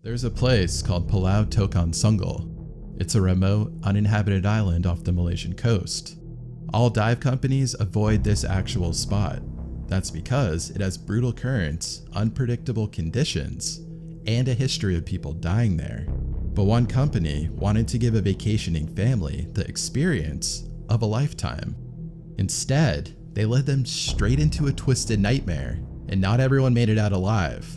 There's a place called Pulau Tokan Sungal. It's a remote, uninhabited island off the Malaysian coast. All dive companies avoid this actual spot. That's because it has brutal currents, unpredictable conditions, and a history of people dying there. But one company wanted to give a vacationing family the experience of a lifetime. Instead, they led them straight into a twisted nightmare, and not everyone made it out alive.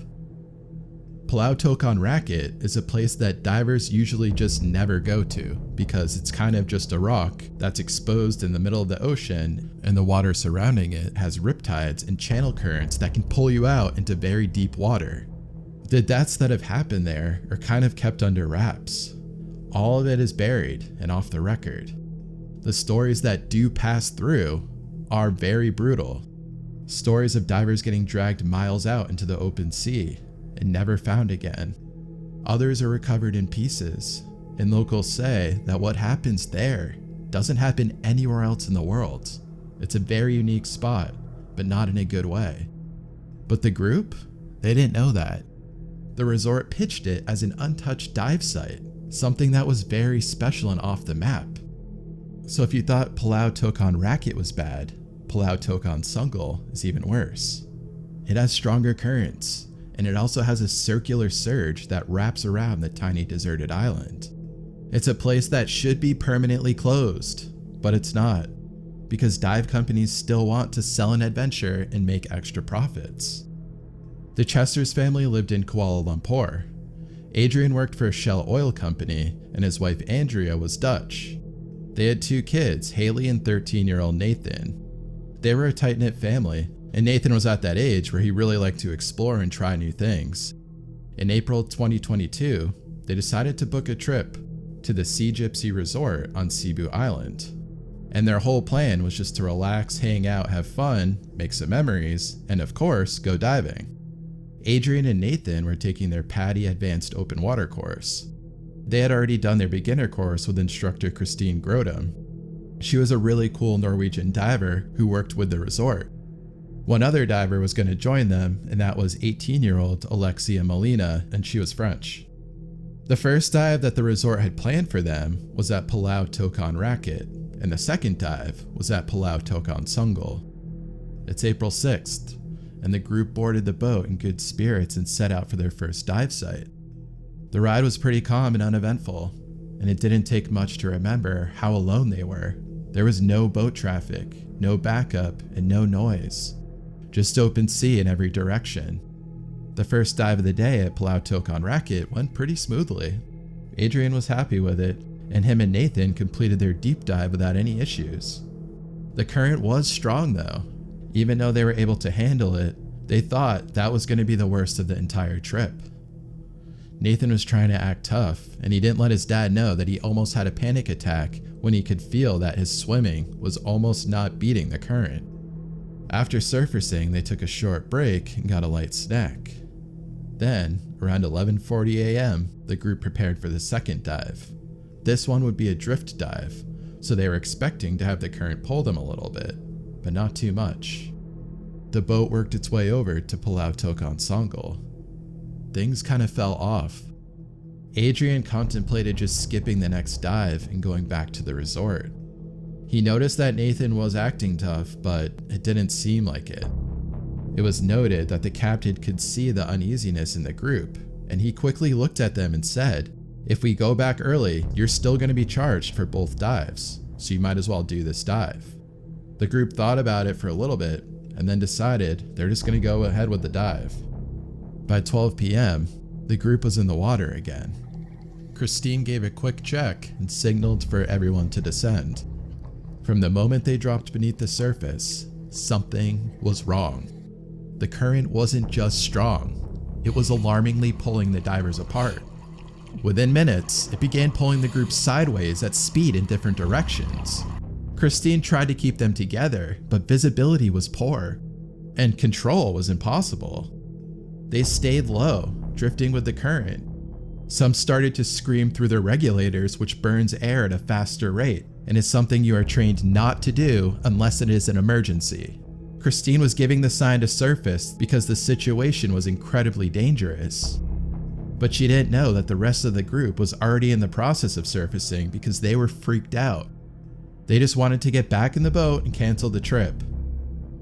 Pulau Tokan Racket is a place that divers usually just never go to because it's kind of just a rock that's exposed in the middle of the ocean, and the water surrounding it has riptides and channel currents that can pull you out into very deep water. The deaths that have happened there are kind of kept under wraps. All of it is buried and off the record. The stories that do pass through are very brutal. Stories of divers getting dragged miles out into the open sea and never found again. Others are recovered in pieces, and locals say that what happens there doesn't happen anywhere else in the world. It's a very unique spot, but not in a good way. But the group, they didn't know that. The resort pitched it as an untouched dive site, something that was very special and off the map. So if you thought Pulau Tokan Racket was bad, Pulau Tokan Sungal is even worse. It has stronger currents, and it also has a circular surge that wraps around the tiny deserted island. It's a place that should be permanently closed, but it's not, because dive companies still want to sell an adventure and make extra profits. The Chester's family lived in Kuala Lumpur. Adrian worked for a Shell oil company, and his wife Andrea was Dutch. They had 2 kids, Haley and 13-year-old Nathan. They were a tight-knit family, and Nathan was at that age where he really liked to explore and try new things. In April 2022, they decided to book a trip to the Sea Gypsy Resort on Cebu Island. And their whole plan was just to relax, hang out, have fun, make some memories, and of course, go diving. Adrian and Nathan were taking their PADI Advanced Open Water course. They had already done their beginner course with instructor Christine Grodum. She was a really cool Norwegian diver who worked with the resort. One other diver was going to join them, and that was 18-year-old Alexia Molina, and she was French. The first dive that the resort had planned for them was at Pulau Tokan Racket, and the second dive was at Pulau Tokan Sungal. It's April 6th, and the group boarded the boat in good spirits and set out for their first dive site. The ride was pretty calm and uneventful, and it didn't take much to remember how alone they were. There was no boat traffic, no backup, and no noise. Just open sea in every direction. The first dive of the day at Pulau Tokan Racket went pretty smoothly. Adrian was happy with it, and him and Nathan completed their deep dive without any issues. The current was strong though. Even though they were able to handle it, they thought that was going to be the worst of the entire trip. Nathan was trying to act tough, and he didn't let his dad know that he almost had a panic attack when he could feel that his swimming was almost not beating the current. After surfacing, they took a short break and got a light snack. Then, around 11:40 a.m., the group prepared for the second dive. This one would be a drift dive, so they were expecting to have the current pull them a little bit, but not too much. The boat worked its way over to Pulau Tokan Sungal. Things kind of fell off. Adrian contemplated just skipping the next dive and going back to the resort. He noticed that Nathan was acting tough, but it didn't seem like it. It was noted that the captain could see the uneasiness in the group, and he quickly looked at them and said, "If we go back early, you're still going to be charged for both dives, so you might as well do this dive." The group thought about it for a little bit, and then decided they're just going to go ahead with the dive. By 12 p.m., the group was in the water again. Christine gave a quick check and signaled for everyone to descend. From the moment they dropped beneath the surface, something was wrong. The current wasn't just strong, it was alarmingly pulling the divers apart. Within minutes, it began pulling the group sideways at speed in different directions. Christine tried to keep them together, but visibility was poor, and control was impossible. They stayed low, drifting with the current. Some started to scream through their regulators, which burns air at a faster rate, and is something you are trained not to do unless it is an emergency. Christine was giving the sign to surface because the situation was incredibly dangerous. But she didn't know that the rest of the group was already in the process of surfacing because they were freaked out. They just wanted to get back in the boat and cancel the trip.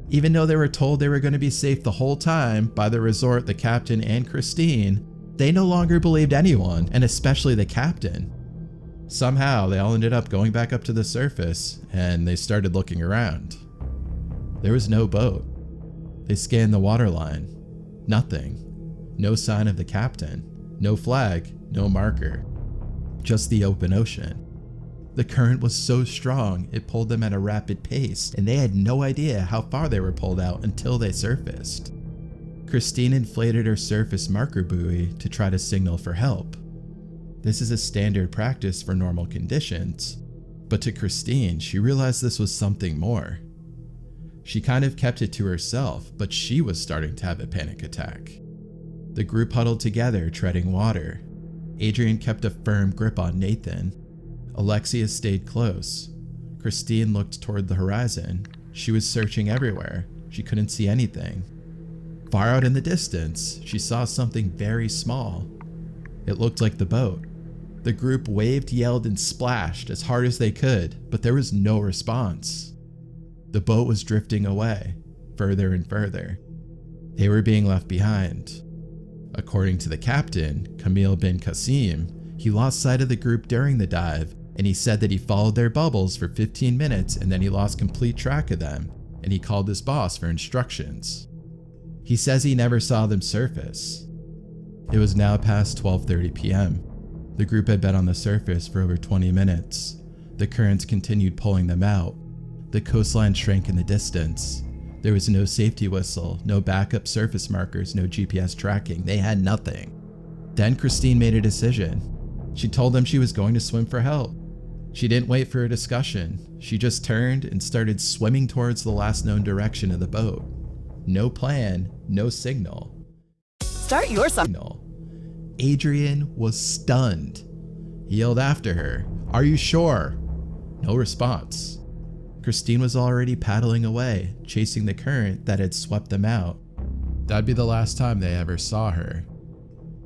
Even though they were told they were going to be safe the whole time by the resort, the captain, and Christine, they no longer believed anyone, and especially the captain. Somehow, they all ended up going back up to the surface, and they started looking around. There was no boat. They scanned the waterline. Nothing. No sign of the captain. No flag, no marker. Just the open ocean. The current was so strong, it pulled them at a rapid pace, and they had no idea how far they were pulled out until they surfaced. Christine inflated her surface marker buoy to try to signal for help. This is a standard practice for normal conditions, but to Christine, she realized this was something more. She kind of kept it to herself, but she was starting to have a panic attack. The group huddled together, treading water. Adrian kept a firm grip on Nathan. Alexia stayed close. Christine looked toward the horizon. She was searching everywhere. She couldn't see anything. Far out in the distance, she saw something very small. It looked like the boat. The group waved, yelled, and splashed as hard as they could, but there was no response. The boat was drifting away, further and further. They were being left behind. According to the captain, Camille bin Qasim, he lost sight of the group during the dive, and he said that he followed their bubbles for 15 minutes and then he lost complete track of them, and he called his boss for instructions. He says he never saw them surface. It was now past 12:30 p.m. The group had been on the surface for over 20 minutes. The currents continued pulling them out. The coastline shrank in the distance. There was no safety whistle, no backup surface markers, no GPS tracking. They had nothing. Then Christine made a decision. She told them she was going to swim for help. She didn't wait for a discussion. She just turned and started swimming towards the last known direction of the boat. No plan, no signal. Start your signal. Adrian was stunned. He yelled after her, "Are you sure?" No response. Christine was already paddling away, chasing the current that had swept them out. That'd be the last time they ever saw her.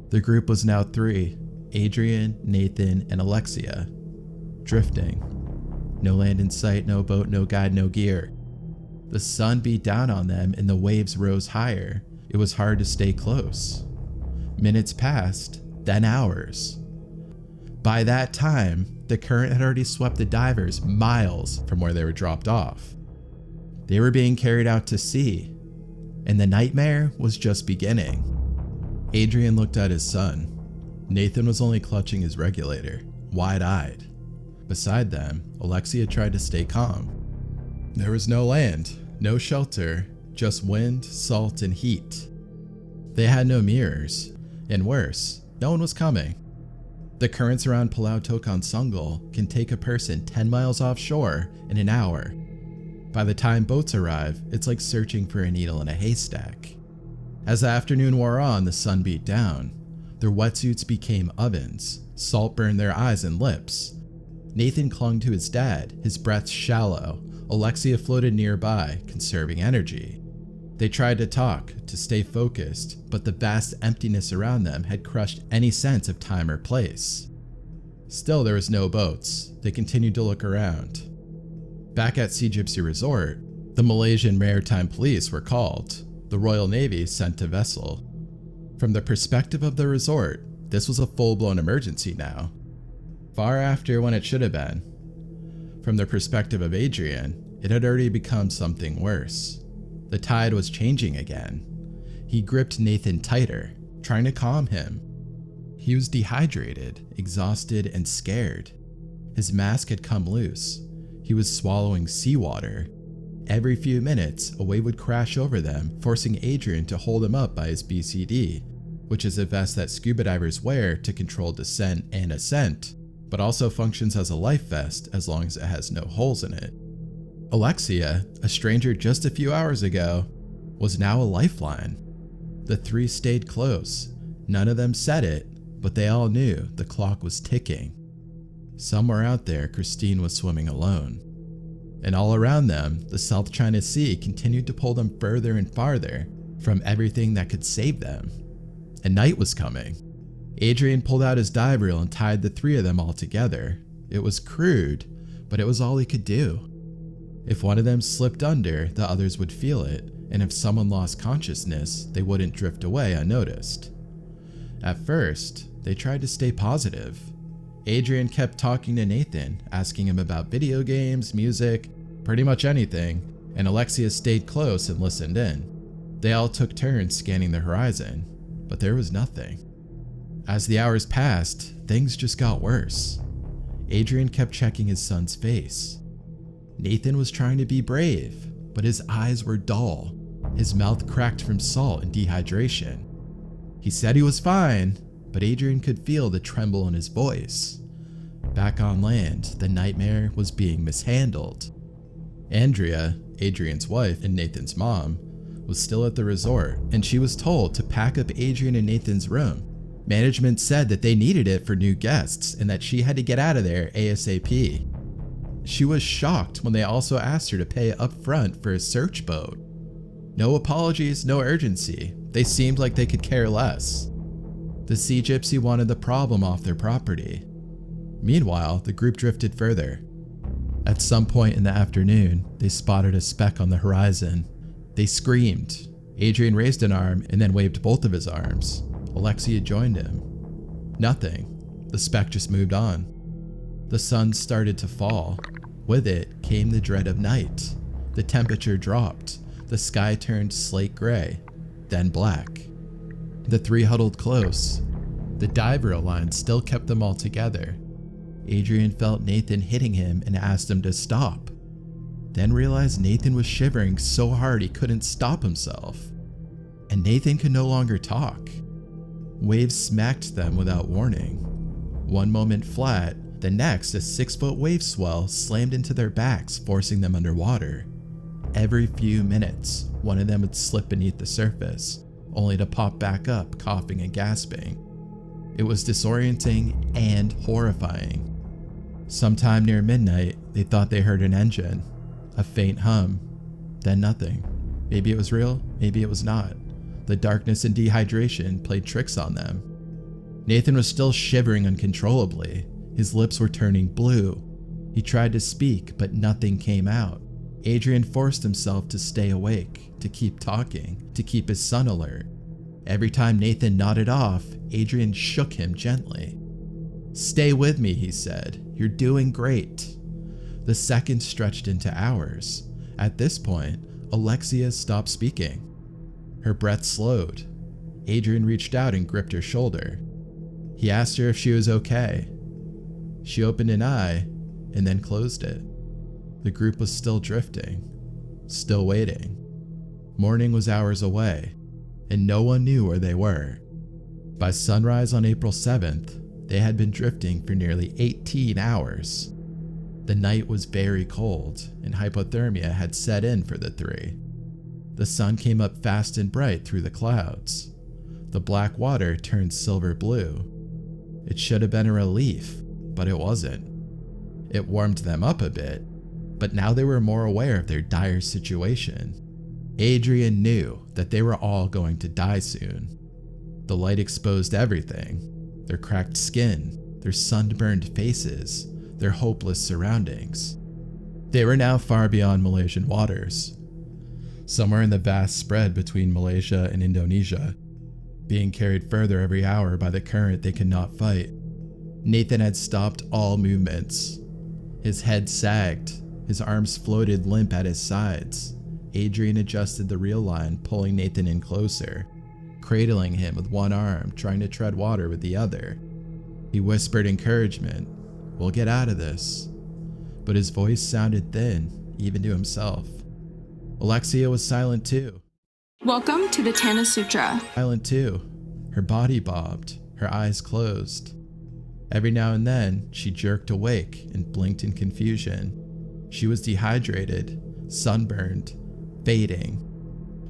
The group was now 3, Adrian, Nathan, and Alexia. Drifting. No land in sight, no boat, no guide, no gear. The sun beat down on them and the waves rose higher. It was hard to stay close. Minutes passed, then hours. By that time, the current had already swept the divers miles from where they were dropped off. They were being carried out to sea, and the nightmare was just beginning. Adrian looked at his son. Nathan was only clutching his regulator, wide-eyed. Beside them, Alexia tried to stay calm. There was no land, no shelter, just wind, salt, and heat. They had no mirrors, and worse, no one was coming. The currents around Palau Tokan Sungal can take a person 10 miles offshore in an hour. By the time boats arrive, it's like searching for a needle in a haystack. As the afternoon wore on, the sun beat down. Their wetsuits became ovens. Salt burned their eyes and lips. Nathan clung to his dad, his breath shallow. Alexia floated nearby, conserving energy. They tried to talk, to stay focused, but the vast emptiness around them had crushed any sense of time or place. Still, there was no boats. They continued to look around. Back at Sea Gypsy Resort, the Malaysian Maritime Police were called. The Royal Navy sent a vessel. From the perspective of the resort, this was a full-blown emergency now. Far after when it should have been. From the perspective of Adrian, it had already become something worse. The tide was changing again. He gripped Nathan tighter, trying to calm him. He was dehydrated, exhausted, and scared. His mask had come loose. He was swallowing seawater. Every few minutes, a wave would crash over them, forcing Adrian to hold him up by his BCD, which is a vest that scuba divers wear to control descent and ascent, but also functions as a life vest as long as it has no holes in it. Alexia, a stranger just a few hours ago, was now a lifeline. The 3 stayed close. None of them said it, but they all knew the clock was ticking. Somewhere out there, Christine was swimming alone. And all around them, the South China Sea continued to pull them further and farther from everything that could save them. And night was coming. Adrian pulled out his dive reel and tied the three of them all together. It was crude, but it was all he could do. If one of them slipped under, the others would feel it, and if someone lost consciousness, they wouldn't drift away unnoticed. At first, they tried to stay positive. Adrian kept talking to Nathan, asking him about video games, music, pretty much anything, and Alexia stayed close and listened in. They all took turns scanning the horizon, but there was nothing. As the hours passed, things just got worse. Adrian kept checking his son's face. Nathan was trying to be brave, but his eyes were dull. His mouth cracked from salt and dehydration. He said he was fine, but Adrian could feel the tremble in his voice. Back on land, the nightmare was being mishandled. Andrea, Adrian's wife and Nathan's mom, was still at the resort, and she was told to pack up Adrian and Nathan's room. Management said that they needed it for new guests and that she had to get out of there ASAP. She was shocked when they also asked her to pay up front for a search boat. No apologies, no urgency. They seemed like they could care less. The Sea Gypsy wanted the problem off their property. Meanwhile, the group drifted further. At some point in the afternoon, they spotted a speck on the horizon. They screamed. Adrian raised an arm and then waved both of his arms. Alexia joined him. Nothing. The speck just moved on. The sun started to fall. With it came the dread of night. The temperature dropped. The sky turned slate gray, then black. The three huddled close. The dive reel line still kept them all together. Adrian felt Nathan hitting him and asked him to stop. Then realized Nathan was shivering so hard he couldn't stop himself. And Nathan could no longer talk. Waves smacked them without warning. One moment flat, the next a 6-foot wave swell slammed into their backs, forcing them underwater. Every few minutes, one of them would slip beneath the surface, only to pop back up, coughing and gasping. It was disorienting and horrifying. Sometime near midnight, they thought they heard an engine, a faint hum, then nothing. Maybe it was real, maybe it was not. The darkness and dehydration played tricks on them. Nathan was still shivering uncontrollably. His lips were turning blue. He tried to speak, but nothing came out. Adrian forced himself to stay awake, to keep talking, to keep his son alert. Every time Nathan nodded off, Adrian shook him gently. "Stay with me," he said. "You're doing great." The seconds stretched into hours. At this point, Alexia stopped speaking. Her breath slowed. Adrian reached out and gripped her shoulder. He asked her if she was okay. She opened an eye and then closed it. The group was still drifting, still waiting. Morning was hours away, and no one knew where they were. By sunrise on April 7th, they had been drifting for nearly 18 hours. The night was very cold, and hypothermia had set in for the three. The sun came up fast and bright through the clouds. The black water turned silver blue. It should have been a relief, but it wasn't. It warmed them up a bit, but now they were more aware of their dire situation. Adrian knew that they were all going to die soon. The light exposed everything: their cracked skin, their sunburned faces, their hopeless surroundings. They were now far beyond Malaysian waters, somewhere in the vast spread between Malaysia and Indonesia, being carried further every hour by the current they could not fight. Nathan had stopped all movements. His head sagged, his arms floated limp at his sides. Adrian adjusted the reel line, pulling Nathan in closer, cradling him with one arm, trying to tread water with the other. He whispered encouragement, "We'll get out of this." But his voice sounded thin, even to himself. Alexia was silent too. Welcome to the Tana Sutra. Silent too. Her body bobbed, her eyes closed. Every now and then, she jerked awake and blinked in confusion. She was dehydrated, sunburned, fading.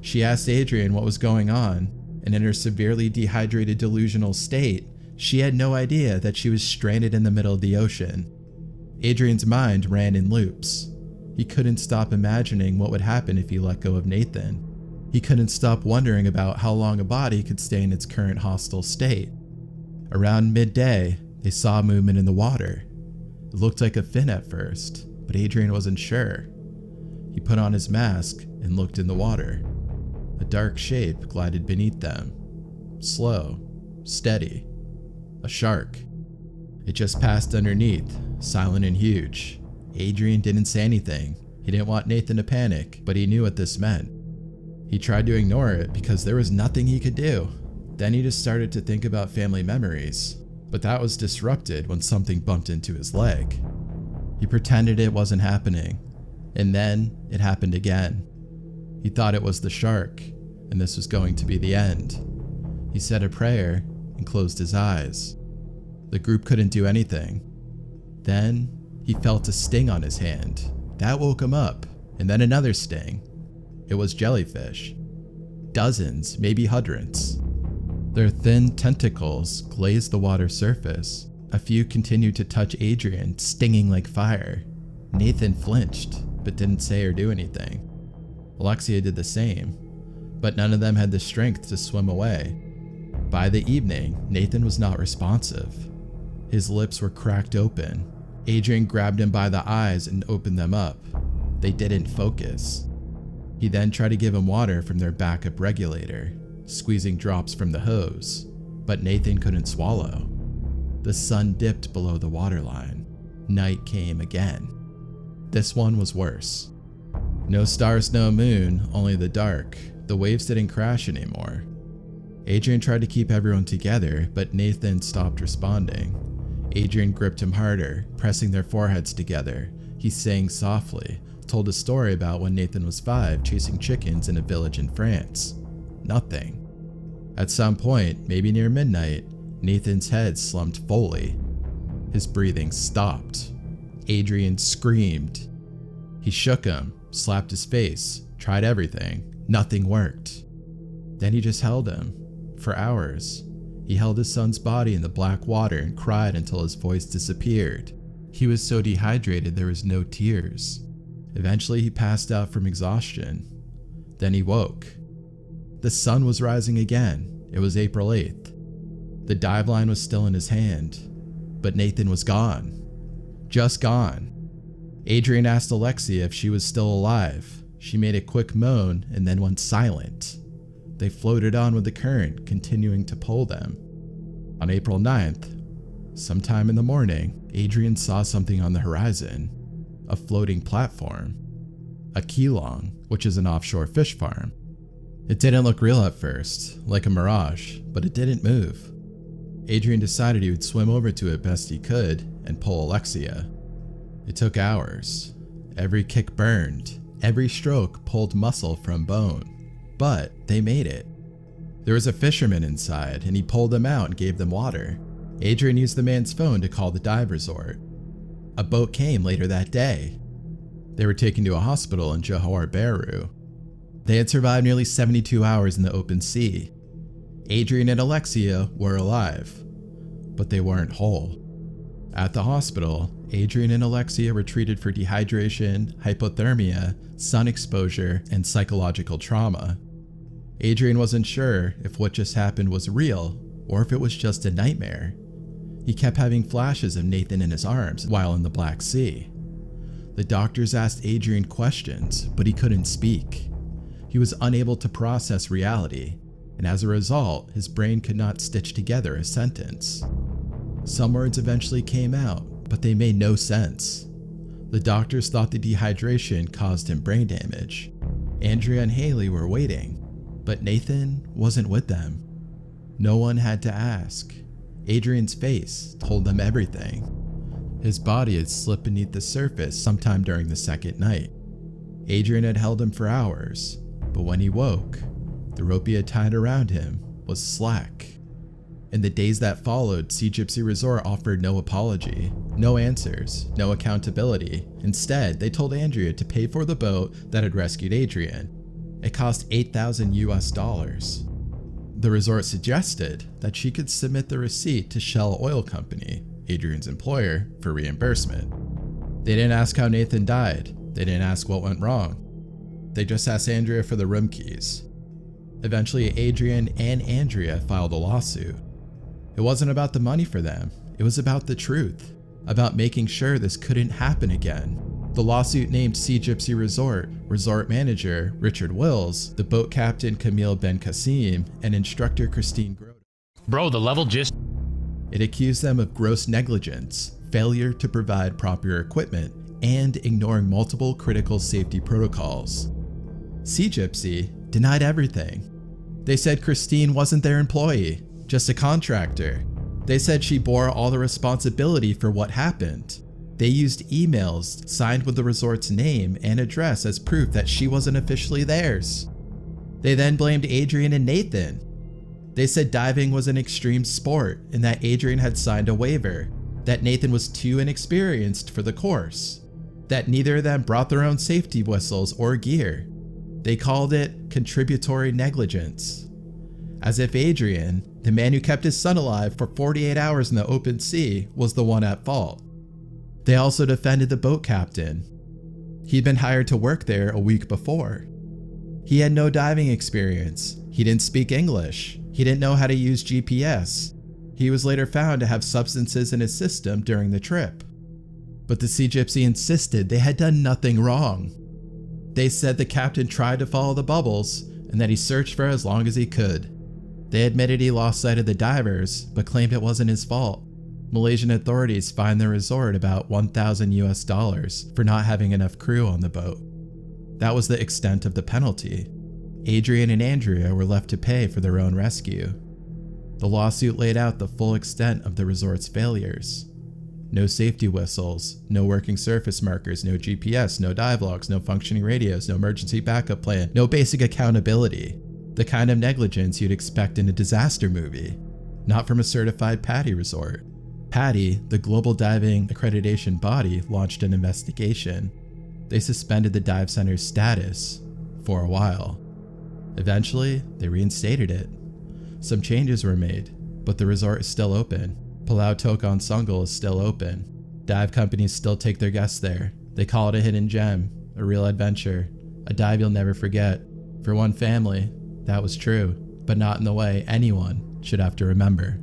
She asked Adrian what was going on, and in her severely dehydrated delusional state, she had no idea that she was stranded in the middle of the ocean. Adrian's mind ran in loops. He couldn't stop imagining what would happen if he let go of Nathan. He couldn't stop wondering about how long a body could stay in its current hostile state. Around midday, they saw movement in the water. It looked like a fin at first, but Adrian wasn't sure. He put on his mask and looked in the water. A dark shape glided beneath them. Slow, steady. A shark. It just passed underneath, silent and huge. Adrian didn't say anything. He didn't want Nathan to panic, but he knew what this meant. He tried to ignore it because there was nothing he could do. Then he just started to think about family memories, but that was disrupted when something bumped into his leg. He pretended it wasn't happening, and then it happened again. He thought it was the shark, and this was going to be the end. He said a prayer and closed his eyes. The group couldn't do anything. Then he felt a sting on his hand. That woke him up, and then another sting. It was jellyfish. Dozens, maybe hundreds. Their thin tentacles glazed the water surface. A few continued to touch Adrian, stinging like fire. Nathan flinched, but didn't say or do anything. Alexia did the same, but none of them had the strength to swim away. By the evening, Nathan was not responsive. His lips were cracked open. Adrian grabbed him by the eyes and opened them up. They didn't focus. He then tried to give him water from their backup regulator, squeezing drops from the hose, but Nathan couldn't swallow. The sun dipped below the waterline. Night came again. This one was worse. No stars, no moon, only the dark. The waves didn't crash anymore. Adrian tried to keep everyone together, but Nathan stopped responding. Adrian gripped him harder, pressing their foreheads together. He sang softly, told a story about when Nathan was 5 chasing chickens in a village in France. Nothing. At some point, maybe near midnight, Nathan's head slumped fully. His breathing stopped. Adrian screamed. He shook him, slapped his face, tried everything. Nothing worked. Then he just held him. For hours. He held his son's body in the black water and cried until his voice disappeared. He was so dehydrated there was no tears. Eventually he passed out from exhaustion. Then he woke. The sun was rising again. It was April 8th. The dive line was still in his hand, but Nathan was gone. Just gone. Adrian asked Alexia if she was still alive. She made a quick moan and then went silent. They floated on with the current, continuing to pull them. On April 9th, sometime in the morning, Adrian saw something on the horizon. A floating platform. A keelong, which is an offshore fish farm. It didn't look real at first, like a mirage, but it didn't move. Adrian decided he would swim over to it best he could and pull Alexia. It took hours. Every kick burned. Every stroke pulled muscle from bone. But they made it. There was a fisherman inside, and he pulled them out and gave them water. Adrian used the man's phone to call the dive resort. A boat came later that day. They were taken to a hospital in Johor Bahru. They had survived nearly 72 hours in the open sea. Adrian and Alexia were alive, but they weren't whole. At the hospital, Adrian and Alexia were treated for dehydration, hypothermia, sun exposure, and psychological trauma. Adrian wasn't sure if what just happened was real or if it was just a nightmare. He kept having flashes of Nathan in his arms while in the Black Sea. The doctors asked Adrian questions, but he couldn't speak. He was unable to process reality, and as a result, his brain could not stitch together a sentence. Some words eventually came out, but they made no sense. The doctors thought the dehydration caused him brain damage. Andrea and Haley were waiting, but Nathan wasn't with them. No one had to ask. Adrian's face told them everything. His body had slipped beneath the surface sometime during the second night. Adrian had held him for hours, but when he woke, the rope he had tied around him was slack. In the days that followed, Sea Gypsy Resort offered no apology, no answers, no accountability. Instead, they told Andrea to pay for the boat that had rescued Adrian. It cost $8,000. The resort suggested that she could submit the receipt to Shell Oil Company, Adrian's employer, for reimbursement. They didn't ask how Nathan died. They didn't ask what went wrong. They just asked Andrea for the room keys. Eventually, Adrian and Andrea filed a lawsuit. It wasn't about the money for them. It was about the truth, about making sure this couldn't happen again. The lawsuit named Sea Gypsy resort manager Richard Wills, the boat captain Camille Ben Kassim, and instructor Christine Grote. Bro, the level just... It accused them of gross negligence, failure to provide proper equipment, and ignoring multiple critical safety protocols. Sea Gypsy denied everything. They said Christine wasn't their employee, just a contractor. They said she bore all the responsibility for what happened. They used emails signed with the resort's name and address as proof that she wasn't officially theirs. They then blamed Adrian and Nathan. They said diving was an extreme sport and that Adrian had signed a waiver, that Nathan was too inexperienced for the course, that neither of them brought their own safety whistles or gear. They called it contributory negligence. As if Adrian, the man who kept his son alive for 48 hours in the open sea, was the one at fault. They also defended the boat captain. He'd been hired to work there a week before. He had no diving experience. He didn't speak English. He didn't know how to use GPS. He was later found to have substances in his system during the trip. But the Sea Gypsy insisted they had done nothing wrong. They said the captain tried to follow the bubbles and that he searched for as long as he could. They admitted he lost sight of the divers, but claimed it wasn't his fault. Malaysian authorities fined the resort about $1,000 for not having enough crew on the boat. That was the extent of the penalty. Adrian and Andrea were left to pay for their own rescue. The lawsuit laid out the full extent of the resort's failures. No safety whistles, no working surface markers, no GPS, no dive logs, no functioning radios, no emergency backup plan, no basic accountability. The kind of negligence you'd expect in a disaster movie, not from a certified PADI resort. PADI, the global diving accreditation body, launched an investigation. They suspended the dive center's status for a while. Eventually, they reinstated it. Some changes were made, but the resort is still open. Palau Tokan Sungal is still open. Dive companies still take their guests there. They call it a hidden gem, a real adventure, a dive you'll never forget. For one family, that was true, but not in the way anyone should have to remember.